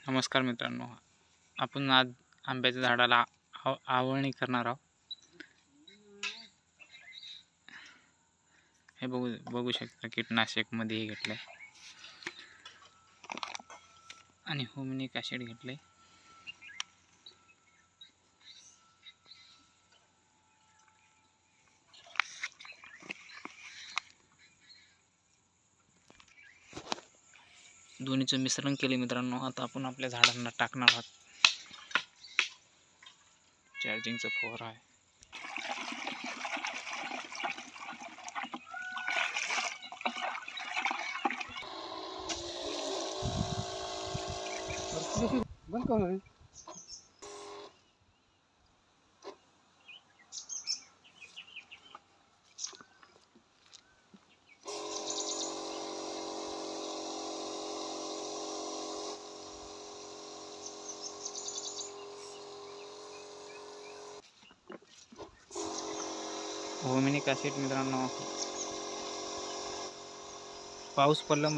नमस्कार मित्रांनो, आपण आज आंब्याच्या झाडाला आवळणी करणार आहोत। हे बघू शकता कीटकनाशक मध्ये घेतलंय आणि ह्युमिक ॲसिड घेतलंय। दोन्हीचं मिश्रण केले मित्रांनो। आता आपण आपल्या झाडांना टाकणार आहोत। चार्जिंगचा फवारा आहे। बंद करो। ह्युमिक ॲसिड मित्रांनो, पाऊस पडला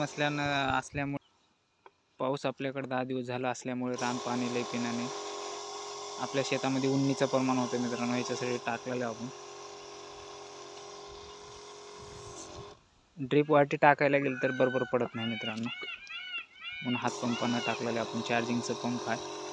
असल्यामुळे पाऊस आपल्याकडे 10 दिवस झाला असल्यामुळे रान पाणी लई पिण्याने आपल्या शेतामध्ये उन्नीचं प्रमाण होतं मित्रांनो। याच्यासाठी टाकलेलं आपण ड्रिप वाटी टाकायला गेलं तर बरोबर पडत नाही मित्रांनो, म्हणून हात पंपानं टाकलेलं आपण। चार्जिंगचं पंप आहे।